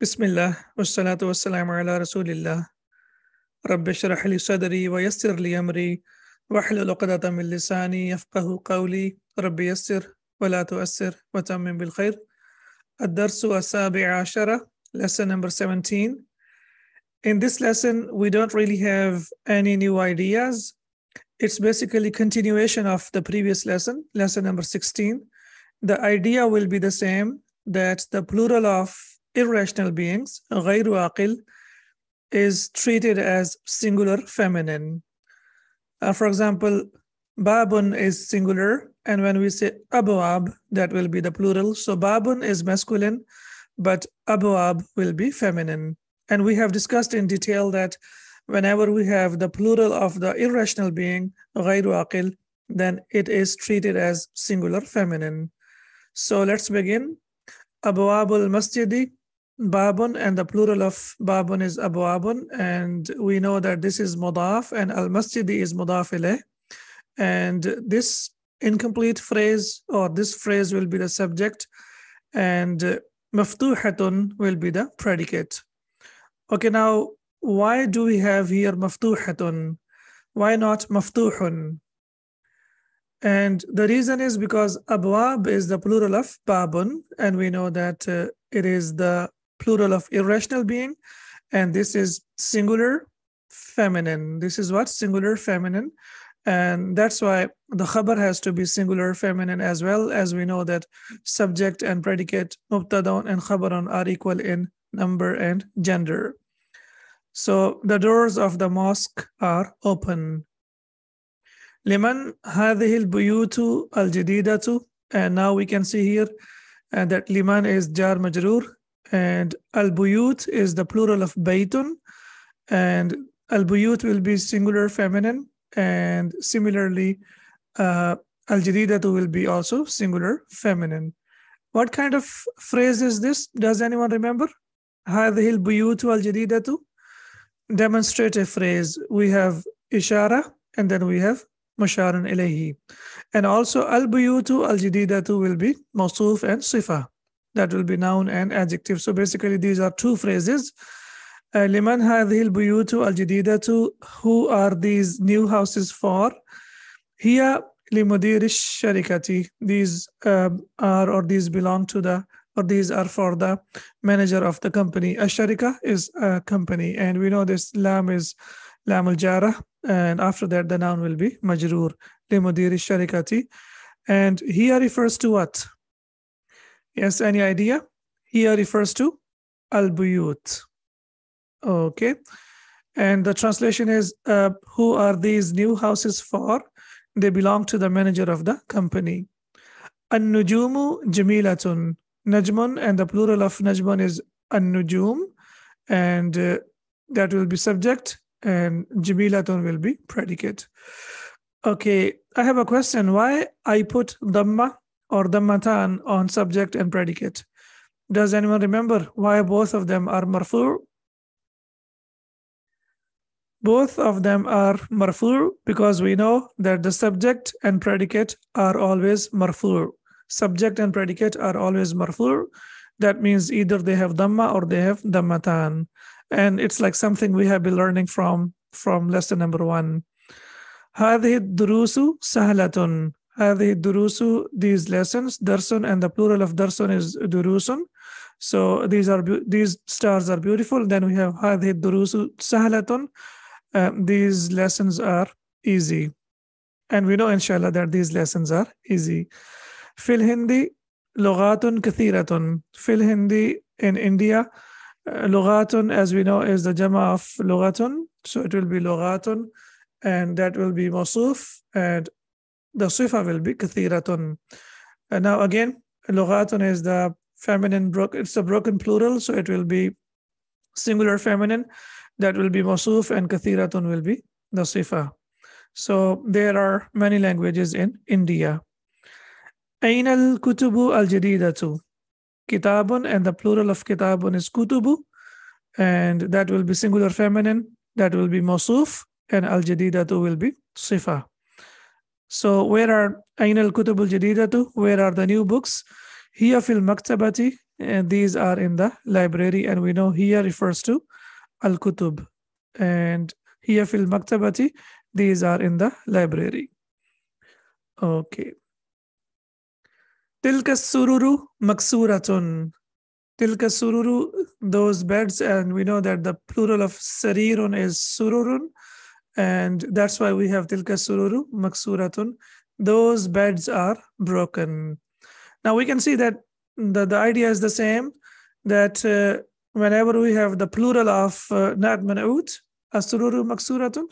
Bismillah, wassalatu wassalamu ala rasulillah. Rabbi shrah li sadri wa yassir li amri wahlul 'uqdatam min lisani yafqahu qawli. Rabbi yassir wa la tu'assir wa tammim bil khair. Ad-darsu as-sabi' ashara, lesson number 17. In this lesson, we don't really have any new ideas. It's basically continuation of the previous lesson, lesson number 16. The idea will be the same, that the plural of irrational beings, غير عاقل, is treated as singular feminine. For example, babun is singular, and when we say abwab, that will be the plural. So babun is masculine, but abwab will be feminine. And we have discussed in detail that whenever we have the plural of the irrational being, غير عاقل, then it is treated as singular feminine. So let's begin. Abwabul masjidi, babun, and the plural of babun is abwabun, and we know that this is mudaf and al-masjidi is mudaf ilayh, and this incomplete phrase or this phrase will be the subject, and maftuhatun will be the predicate. Okay, now why do we have here maftuhatun? Why not maftuhun? And the reason is because abwab is the plural of babun, and we know that it is the plural of irrational being, and this is singular feminine. This is what? Singular feminine. And that's why the khabar has to be singular feminine, as well as we know that subject and predicate, mubtadaun and khabarun, are equal in number and gender. So the doors of the mosque are open. Liman hadhihi al-buyutu al-jadidatu, and now we can see here that liman is jar majroor, and al-buyut is the plural of baytun, and al-buyut will be singular feminine, and similarly al-jadidatu will be also singular feminine. What kind of phrase is this? Does anyone remember? Hadhihi al-buyutu al-jadidatu, demonstrative phrase. We have ishara, and then we have musharun ilayhi, and also al-buyutu al-jadidatu will be mawsuf and sifa. That will be noun and adjective. So basically these are two phrases. Liman hadhihi al-buyutu al-jadidatu, who are these new houses for? Hiya limudir ash-sharikati, these these belong to the, or these are for the manager of the company. Ash-sharika is a company, and we know this lam is lam al-jara, and after that the noun will be majroor, limudir ash-sharikati. And here refers to what? Yes, any idea? Here refers to al-buyut. Okay. And the translation is, who are these new houses for? They belong to the manager of the company. An-nujumu jamilatun. Najmun, and the plural of najmun is an-nujum, and that will be subject, and jamilatun will be predicate. Okay, I have a question. Why I put dhamma or dhammatan on subject and predicate? Does anyone remember why both of them are marfu'? Both of them are marfu' because we know that the subject and predicate are always marfu'. Subject and predicate are always marfu'. That means either they have dhamma or they have dhammatan. And it's like something we have been learning from lesson number 1. هذه الدروس سهلة. هذه الدروس, these lessons, darsun, and the plural of darsun is durusun. So these stars are beautiful. Then we have هذه الدروس سهلة. These lessons are easy, and we know inshallah that these lessons are easy. Fil Hindi lughatun kathiratun. Fil Hindi, in India, lughatun, as we know, is the jama of lughatun, so it will be lughatun, and that will be mawsuf, and the sifa will be kathiratun. And now again, lughatun is the feminine, it's a broken plural, so it will be singular feminine. That will be mawsuf, and kathiratun will be the sifa. So there are many languages in India. Ain al-kutubu al-jadidatu. Kitabun, and the plural of kitabun is kutubu, and that will be singular feminine. That will be mawsuf, and al-jadidatu will be sifa. So where are ain al-kutubu al-jadidatu? Where are the new books? Hiya fil maktabati, and these are in the library, and we know hiya refers to al-kutub, and hiya fil maktabati, these are in the library. Okay. Tilka sururu maksuratun. Tilka sururu, those beds, and we know that the plural of sarirun is sururun, and that's why we have tilka sururu maksuratun. Those beds are broken. Now we can see that the idea is the same, that whenever we have the plural of not man'ut, as-sururu maksuratun,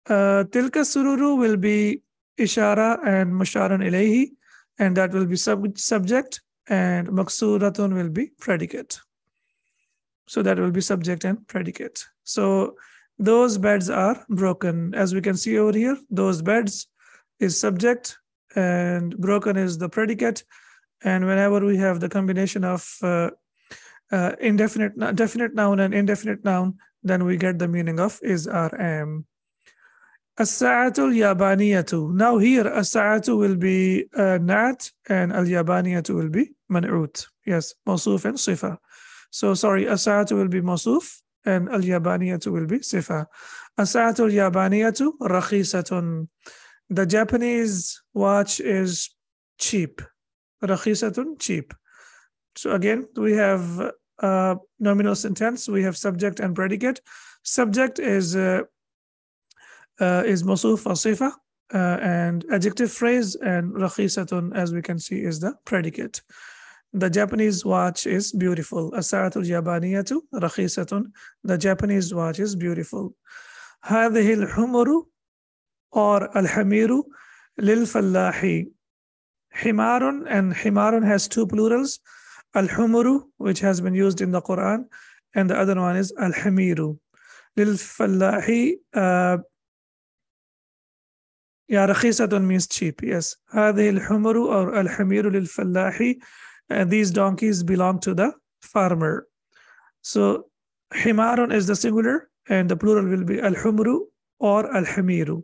tilka sururu will be ishara and musharan ilayhi, and that will be subject, and maksuratun will be predicate. So that will be subject and predicate. So those beds are broken. As we can see over here, those beds is subject and broken is the predicate. And whenever we have the combination of definite noun and indefinite noun, then we get the meaning of is or am. As-sa'atul yabaniyatu. Now here as-sa'atu will be nat, and al-yabaniyatu will be man'ut. Yes, mawsuf and sifa. So sorry, as-sa'atu will be mawsuf and al-yabaniyatu will be sifa. As-sa'atul yabaniyatu rakhisatun. The Japanese watch is cheap. Rakhisatun, cheap. So again, we have nominal sentence. We have subject and predicate. Subject is mawsuf or sifa, and adjective phrase, and rakhisatun, as we can see, is the predicate. The Japanese watch is beautiful. As-sa'atul yabaniyatu rakhisatun. The Japanese watch is beautiful. هذه الحمر or al-hamiru lil-fallahi. Himarun, and himarun has two plurals. Al-humuru, which has been used in the Quran, and the other one is al-hamiru. Lil-fallahi, rakhisatun means cheap. Yes. هذه الحمر or al-hamiru lil-fallahi. These donkeys belong to the farmer. So himarun is the singular, and the plural will be al-humru or al-hamiru.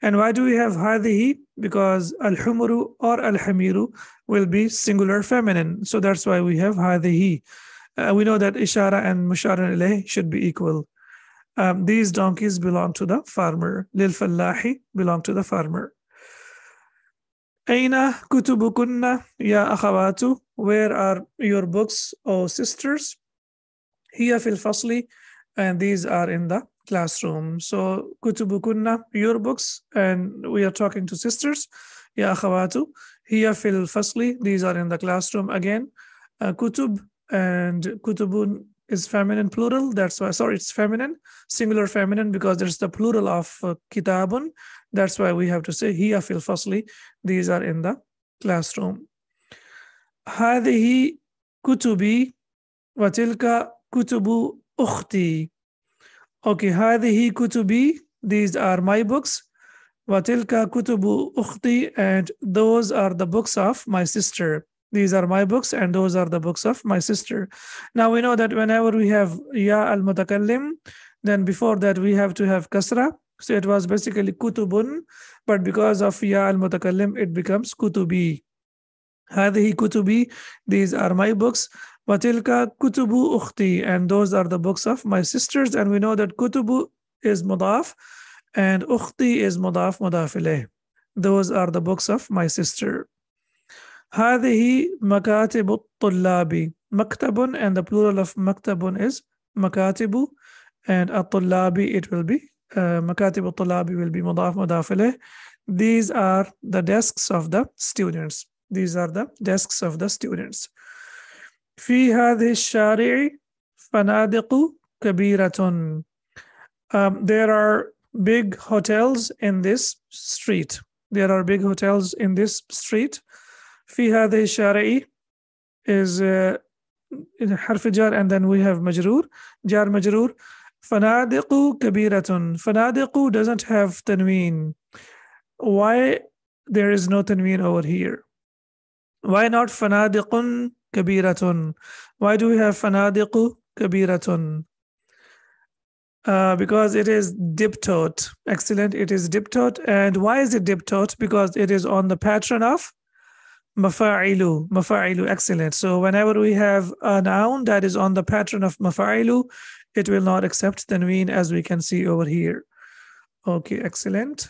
And why do we have hadhihi? Because al-humru or al-hamiru will be singular feminine. So that's why we have hadhihi. We know that ishara and musharan ilayh should be equal. These donkeys belong to the farmer. Lil-fallahi belong to the farmer. Aina kutubukunna ya akhawatu. Where are your books, O sisters? Hiya fil fasli, and these are in the classroom. So kutubukunna, your books, and we are talking to sisters. Ya akhawatu. Hiya fil fasli, these are in the classroom. Again, kutub and kutubun is feminine plural. That's why, sorry, it's feminine, singular feminine, because there's the plural of kitabun. That's why we have to say hiya fil fasli, these are in the classroom. Hadihi kutubi wa tilka kutubu ukhti. Okay, hadihi kutubi, these are my books. Wa tilka kutubu ukhti, and those are the books of my sister. These are my books, and those are the books of my sister. Now we know that whenever we have ya al-mutakallim, then before that we have to have kasra. So it was basically kutubun, but because of ya al-mutakallim, it becomes kutubi. Hadihi kutubi, these are my books. Watilka kutubu ukhti, and those are the books of my sisters. And we know that kutubu is mudaf, and ukhti is mudaf ilayh. Those are the books of my sister. Hadihi makatibu tullabi. Maktabun, and the plural of maktabun is makatibu, and at-tullabi, it will be makatibu tullabi will be mudaf ilayh. These are the desks of the students. These are the desks of the students. في هذه الشارع فنادق كبيرة. There are big hotels in this street. There are big hotels in this street. في هذه الشارع is حرف جار, and then we have مجرور, جار مجرور. فنادق كبيرة. فنادق doesn't have tanween. Why there is no tanween over here? Why not fanadiqun kabiratun? Why do we have fanadiqu kabiratun? Because it is diptot. Excellent. It is diptot. And why is it diptot? Because it is on the pattern of Mafa'ilu, mafa'ilu, excellent. So whenever we have a noun that is on the pattern of mafa'ilu, it will not accept tanween, as we can see over here. Okay, excellent.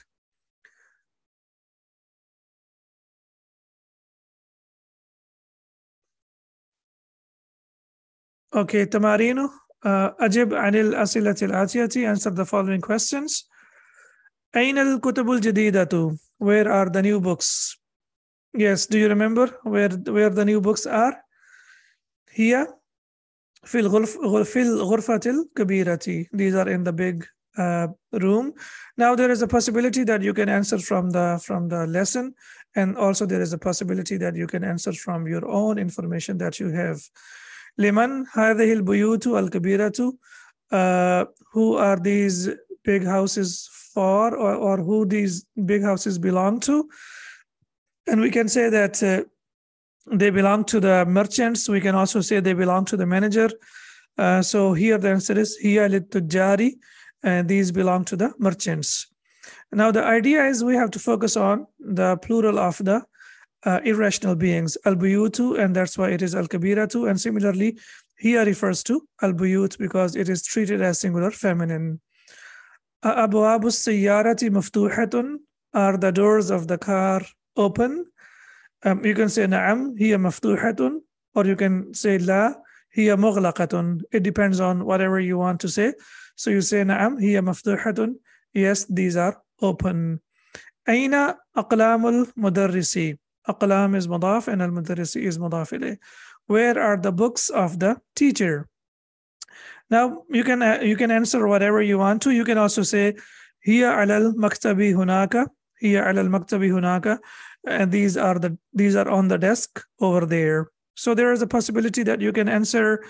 Okay, Tamarino, أجب عن الأسئلة الآتية. Answer the following questions. أين الكتب الجديدة? Where are the new books? Yes, do you remember where the new books are? Here, في الغرفة الكبيرة. These are in the big room. Now there is a possibility that you can answer from the lesson, and also there is a possibility that you can answer from your own information that you have. لمن هذه البيوت الكبيرة? Who are these big houses for, or who these big houses belong to? And we can say that they belong to the merchants. We can also say they belong to the manager. So here the answer is hiya lit-tujjari, and these belong to the merchants. Now the idea is we have to focus on the plural of the irrational beings, al-buyutu, and that's why it is al-kabiratu. And similarly, here refers to al-buyut because it is treated as singular feminine. Abwabu as-sayyarati maftuhatun? Are the doors of the car open? You can say na'am, hiya maftuhatun, or you can say la, hiya mughlaqatun. It depends on whatever you want to say. So you say na'am, hiya maftuhatun. Yes, these are open. Aina aqlamul mudarrisi? Aqlam is mudaf and al-mudarrisi is mudaf ilayh. Where are the books of the teacher? Now you can answer whatever you want to. You can also say hiya alal maktabi hunaka, hiya alal maktabi hunaka, and these are on the desk over there. So there is a possibility that you can answer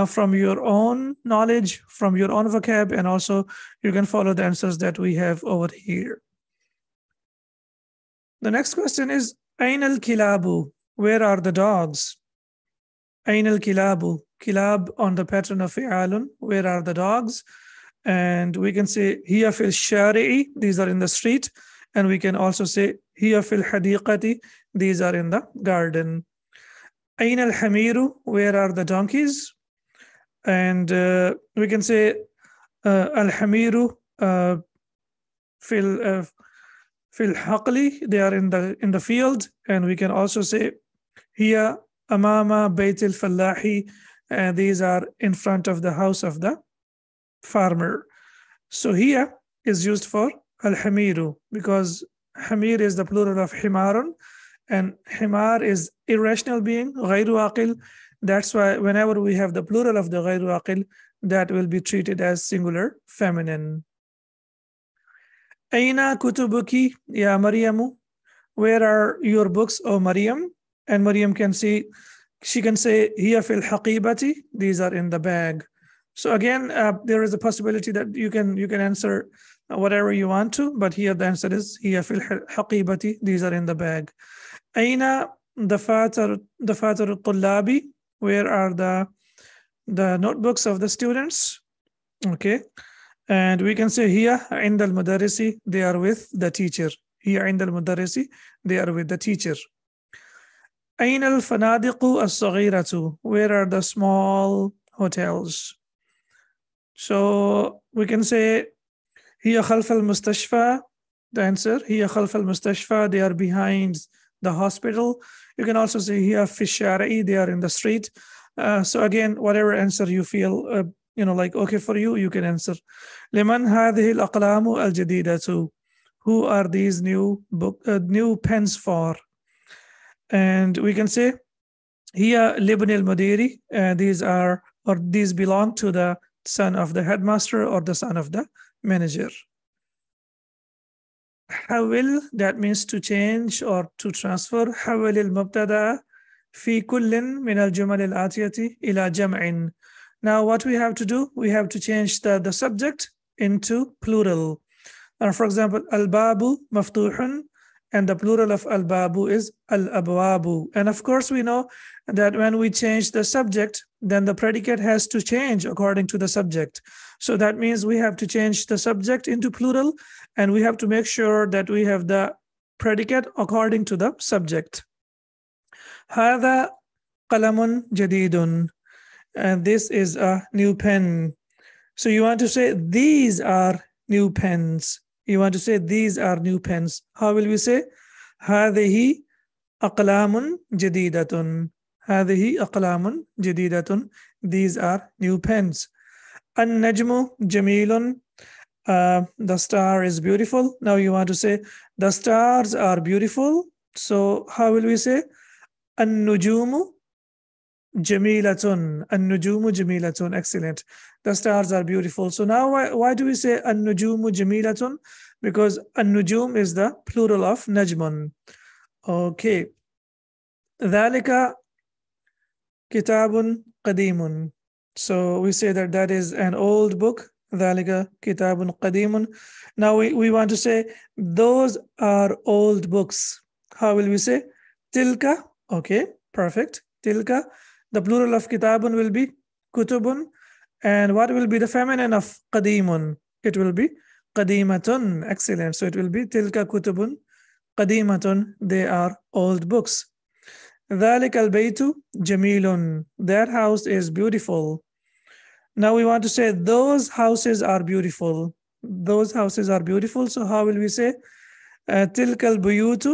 from your own knowledge, from your own vocab, and also you can follow the answers that we have over here. The next question is Ain al-kilabu? Where are the dogs? Ain al-kilabu? Kilab on the pattern of fi'alun. Where are the dogs? And we can say hiya fil shari'i. These are in the street. And we can also say hiya fil hadiqati. These are in the garden. Ain al-hamiru? Where are the donkeys? And we can say al-hamiru fil haqli. They are in the field. And we can also say hiya amama bayt al-fallahi. And these are in front of the house of the farmer. So here is used for al-hamiru because hamir is the plural of himarun, and himar is irrational being, ghayru aqil. That's why whenever we have the plural of the ghayru aqil, that will be treated as singular feminine. Aina kutubuki ya Maryamu? Where are your books, O Maryam? And Maryam can say, she can say hiya fil haqibati. These are in the bag. So again, there is a possibility that you can answer whatever you want to, but here the answer is hiya fil haqibati. These are in the bag. Aina dafatar al-tullabi? Where are the notebooks of the students? Okay, and we can say hiya inda al-mudarrisi. They are with the teacher. Hiya inda al-mudarrisi. They are with the teacher. Ain al-fanadiqu as-saghiratu? Where are the small hotels? So we can say hiya khalf al-mustashfa. The answer, hiya khalf al-mustashfa. They are behind the hospital. You can also say hiya fi shari'i. They are in the street. So again, whatever answer you feel like okay for you, you can answer. Liman hadhihi al-aqlamu al-jadidatu? Who are these new pens for? And we can say hiya libn al-mudiri. These belong to the son of the headmaster or the son of the manager. Hawil, that means to change or to transfer. Hawil al-mubtada fi kullin min al-jumal al-atiyati ila jam'in. Now what we have to do, we have to change the subject into plural. For example, al-babu maftuhun, and the plural of al-babu is al-abwabu. And of course, we know that when we change the subject, then the predicate has to change according to the subject. So that means we have to change the subject into plural, and we have to make sure that we have the predicate according to the subject. هذا قلم جديد. And this is a new pen. So you want to say these are new pens. You want to say these are new pens. How will we say? هذه أقلام جديدة. هذه أقلام جديدة. These are new pens. النجم جميل. The star is beautiful. Now you want to say the stars are beautiful. So how will we say? النجوم جميلة. النجوم جميلة. Excellent. The stars are beautiful. So now why do we say النجوم جميلة? Because النجوم is the plural of نجم. Okay. ذلك كتاب قديم. So we say that that is an old book. ذلك كتاب قديم. Now we want to say those are old books. How will we say? تلك. Okay, perfect. تلك. The plural of kitabun will be kutubun. And what will be the feminine of qadimun? It will be qadimatun. Excellent. So it will be tilka kutubun qadimatun. They are old books. ذلك البيت جميل. That house is beautiful. Now we want to say those houses are beautiful. Those houses are beautiful. So how will we say? تلك البيوت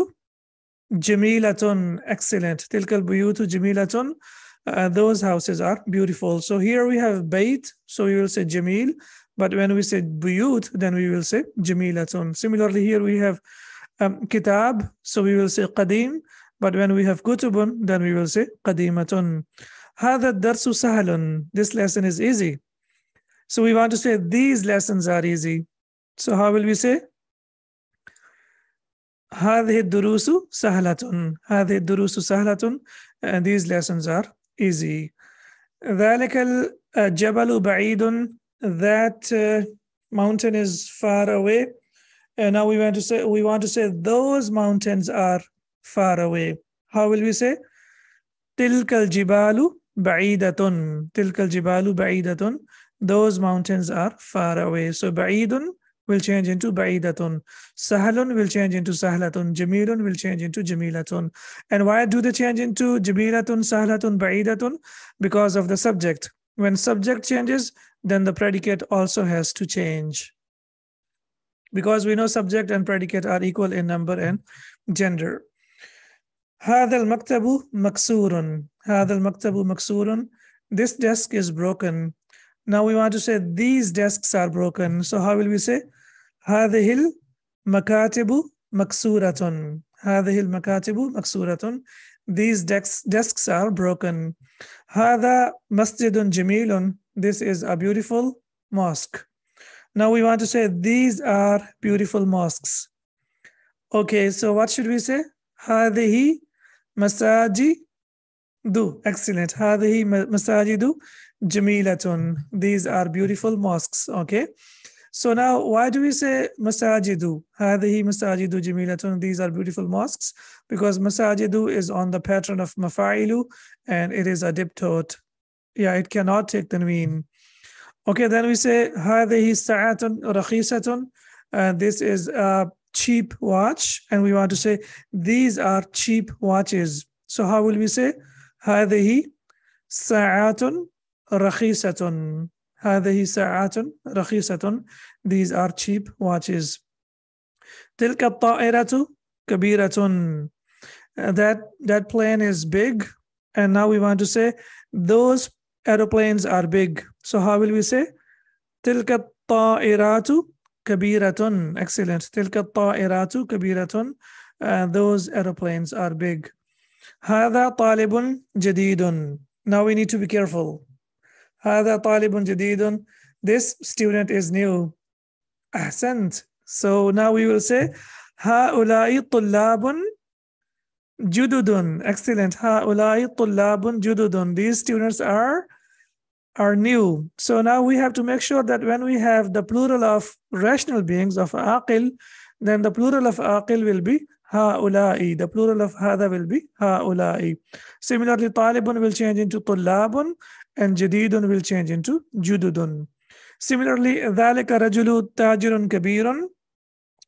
جميلة. Excellent. تلك البيوت جميلة. Those houses are beautiful. So here we have bayt, so we will say jamil, but when we say buyut, then we will say jamilatun. Similarly, here we have kitab, so we will say qadim, but when we have kutubun, then we will say qadimatun. هذا الدرس سهل. This lesson is easy. So we want to say these lessons are easy. So how will we say? هذه الدروس سهلة. هذه الدروس سهلة. And these lessons are easy. ذلك الجبل بعيد. That mountain is far away. And now we want to say those mountains are far away. How will we say? تلك الجبال بعيدة. تلك الجبال بعيدة. Those mountains are far away. So بعيد will change into ba'idatun. Sahalun will change into sahlatun. Jamilun will change into jamilatun. And why do they change into jamilatun, sahlatun, ba'idatun? Because of the subject. When subject changes, then the predicate also has to change. Because we know subject and predicate are equal in number and gender. هذا المكتب مكسور. هذا المكتب مكسور. This desk is broken. Now we want to say these desks are broken. So how will we say? هذه المكاتب مكسورة. هذه المكاتب مكسورة. These desks are broken. هذا مسجد جميل. This is a beautiful mosque. Now we want to say these are beautiful mosques. Okay, so what should we say? هذه مساجد. Excellent. هذه مساجد جميلة. These are beautiful mosques. Okay. So now why do we say masajidu? هذه مساجد جميلة. These are beautiful mosques. Because masajidu is on the pattern of mafa'ilu and it is a diptote. Yeah, it cannot take the tanween. Okay, then we say هذه ساعة رخيصة. This is a cheap watch. And we want to say these are cheap watches. So how will we say? هذه ساعة رخيصة. هذه ساعات رخيصة. These are cheap watches. تلك الطائرة كبيرة. That plane is big. And now we want to say those aeroplanes are big. So how will we say? تلك الطائرات كبيرة. Excellent. تلك الطائرات كبيرة. Those aeroplanes are big. هذا طالب جديد. Now we need to be careful. هذا طالب جديد. This student is new. أحسنت. So now we will say هؤلاء طلاب جدد. Excellent. هؤلاء طلاب جدد. These students are new. So now we have to make sure that when we have the plural of rational beings of aqil, then the plural of aqil will be هؤلاء. The plural of هذا will be هؤلاء. Similarly, طالب will change into طلاب and جديد will change into جدد. Similarly, ذلك رجل تاجر كبير.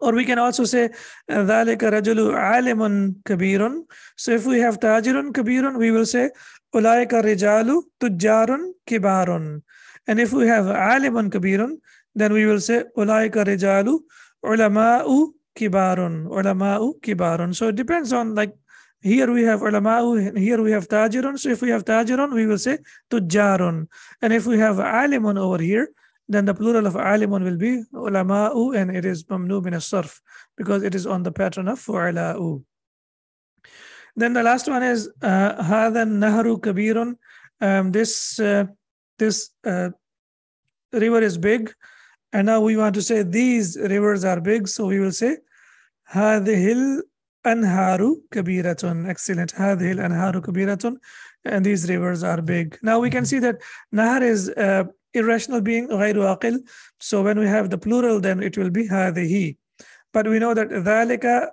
Or we can also say ذلك رجل عالم كبير. So if we have تاجر كبير, we will say أولئك الرجال تجار كبار. And if we have عالم كبير, then we will say أولئك الرجال علماء كبار. علماء كبار. So it depends on, like, here we have علماء, here we have تاجر. So if we have تاجر, we will say تجار. And if we have عالم over here, then the plural of alimun will be ulama'u, and it is mamnu min as-sarf because it is on the pattern of fu'ala'u. Then the last one is hadha nahru kabirun. This river is big, and now we want to say these rivers are big, so we will say hadhil anharu kabiratun. Excellent. Hadhil anharu kabiratun, and these rivers are big. Now we can see that nahar is irrational being, غير عاقل. So when we have the plural, then it will be هذه. But we know that ذلك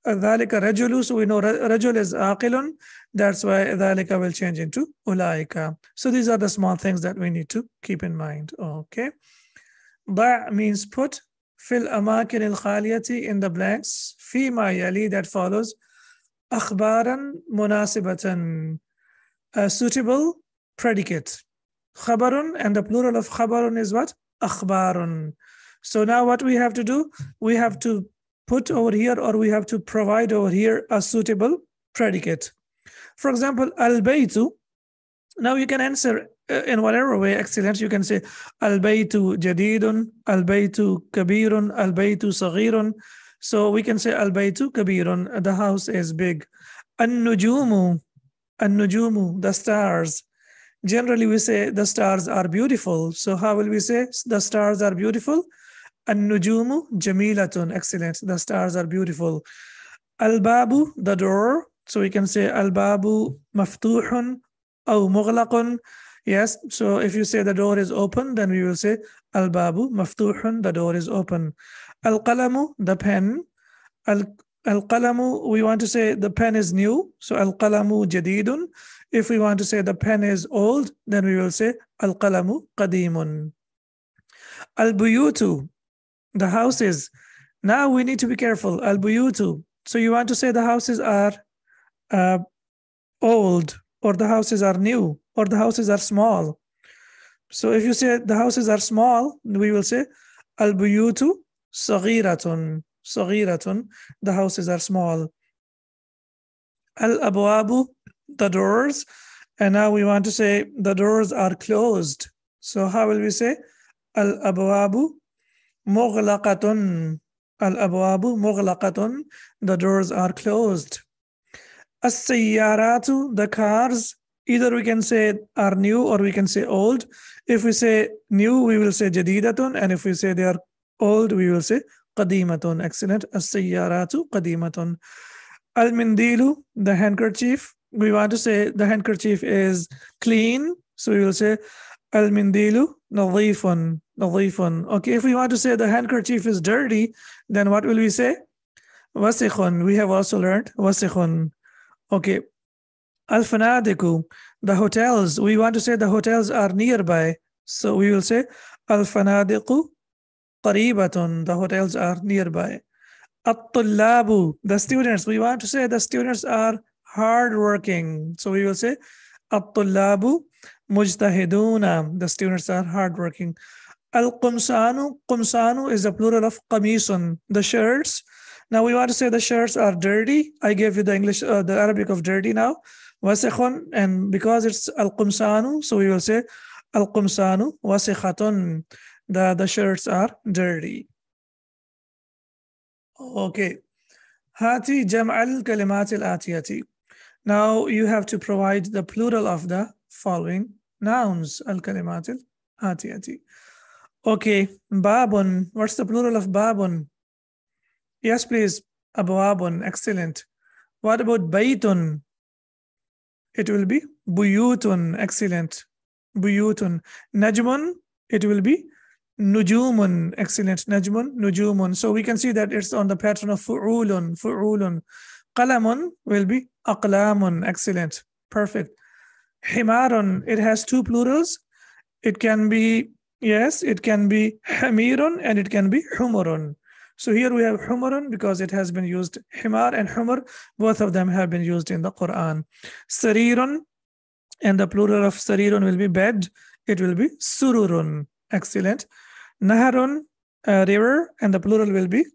رجل, so we know رجل is عاقل. That's why ذلك will change into أولئك. So these are the small things that we need to keep in mind. Okay. ضع means put. في الأماكن الخالية, in the blanks. فيما يلي, that follows. أخبارا مناسبة, a suitable predicate. Khabarun, and the plural of khabarun is what? Akhbarun. So now what we have to do? We have to put over here, or we have to provide over here a suitable predicate. For example, al-baytu. Now you can answer in whatever way. Excellent. You can say al-baytu jadidun, al-baytu kabirun, al-baytu saghirun. So we can say al-baytu kabirun, the house is big. An-nujumu, the stars. Generally, we say the stars are beautiful. So how will we say the stars are beautiful? An-nujumu jamilatun. Excellent. The stars are beautiful. Al-babu, the door. So we can say al-babu maftuhun aw mughlaqun. Yes. So if you say the door is open, then we will say al-babu maftuhun, the door is open. Al-qalamu, the pen. Al-qalamu, we want to say the pen is new. So al-qalamu jadidun. If we want to say the pen is old, then we will say al-qalamu qadimun. Al-buyutu, the houses. Now we need to be careful. Al-buyutu. So you want to say the houses are old, or the houses are new, or the houses are small. So if you say the houses are small, we will say al-buyutu saghiratun. Saghiratun, the houses are small. Al-abwabu, the doors. And now we want to say the doors are closed. So how will we say? Al-abwabu mughlaqatun. Al-abwabu mughlaqatun, the doors are closed. As-sayyaratu, the cars. Either we can say are new, or we can say old. If we say new, we will say jadidatun. And if we say they are old, we will say qadimatun. Excellent. As-sayyaratu qadimatun. Al-mindilu, the handkerchief. We want to say the handkerchief is clean. So we will say al-mindilu nadhifun. Nadhifun. Okay, if we want to say the handkerchief is dirty, then what will we say? Wasikhun. We have also learned wasikhun. Okay. Al-fanadiku, the hotels. We want to say the hotels are nearby. So we will say al-fanadiku qaribatun. The hotels are nearby. At-tullabu, the students. We want to say the students are hardworking. So we will say at-tullabu mujtahiduna. The students are hardworking. Al-qumsanu. Qumsanu is the plural of qamisun, the shirts. Now we want to say the shirts are dirty. I gave you the English, the Arabic of dirty now. Wasikhun, and because it's al-qumsanu, so we will say al-qumsanu wasikhatun. The shirts are dirty. Okay. Hati jam'al kalimat al-atiyati. Now you have to provide the plural of the following nouns. Al-kalimat al-atiyati. Okay. Babun. What's the plural of babun? Yes, please. Abwabun. Excellent. What about baytun? It will be buyutun. Excellent. Buyutun. Najmun. It will be nujumun. Excellent. Najmun, nujumun. So we can see that it's on the pattern of fu'ulun. Fu'ulun. Qalamun will be aqlamun. Excellent. Perfect. Himarun. It has two plurals. It can be, yes, it can be hamirun and it can be humurun. So here we have humurun because it has been used. Himar and humur, both of them have been used in the Quran. Sarirun, and the plural of sarirun will be bed. It will be sururun. Excellent. Naharun, river, and the plural will be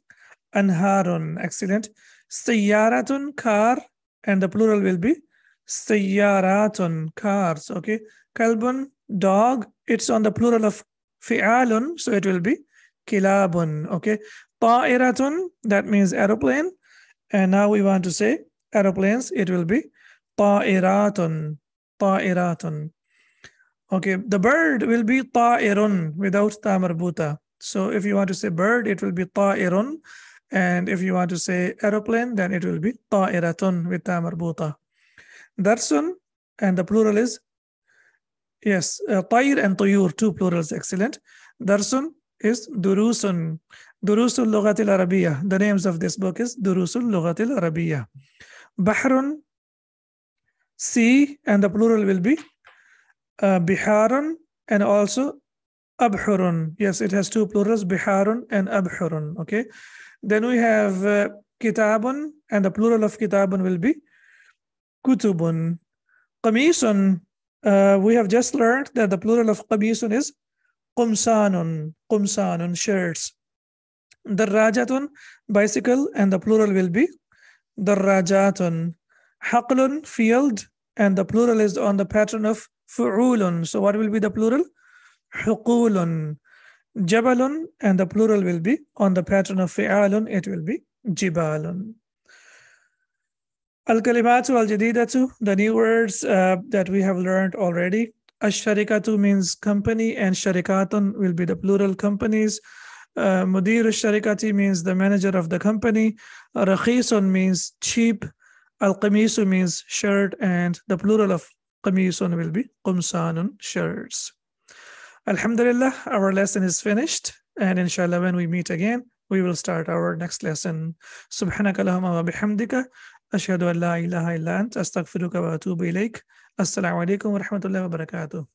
anharun. Excellent. Sayyaratun, car, and the plural will be sayyaratun, cars. Okay. Kalbun, dog. It's on the plural of fi'alun, so it will be kilabun. Okay. Ta'iratun, that means aeroplane. And now we want to say aeroplanes. It will be ta'iratun. Ta'iratun. Okay, the bird will be ta'irun without ta marbuta. So if you want to say bird, it will be ta'irun. And if you want to say aeroplane, then it will be ta'iratun with ta marbuta. Darsun, and the plural is, yes, ta'ir and tuyur, two plurals, excellent. Darsun is durusun. Durusul Lughatil Arabiya. The names of this book is Durusul Lughatil Arabiya. Bahrun, sea, and the plural will be biharun, and also abhurun. Yes, it has two plurals, biharun and abhurun. Okay. Then we have kitabun, and the plural of kitabun will be kutubun. Qamisun, we have just learned that the plural of qamisun is qumsanun. Qumsanun, shirts. Darrajatun, bicycle, and the plural will be darrajatun. Haqlun, field, and the plural is on the pattern of fu'ulun. So what will be the plural? Huqulun. Jabalun, and the plural will be on the pattern of fi'alun. It will be jibalun. Al-kalimatu al-jadidatu, the new words that we have learned already. Ash-sharikatu means company, and sharikatun will be the plural, companies. Mudir al-sharikati means the manager of the company. Rakhisun means cheap. Al-qamisu means shirt, and the plural of qamisun will be qumsanun, shirts. Alhamdulillah, our lesson is finished, and inshallah when we meet again, we will start our next lesson. Subhanaka Allahumma wa bihamdika, ashhadu an la ilaha illa ant, astaghfiruka wa atubu ilayk. Assalamu alaikum wa rahmatullahi wa barakatuh.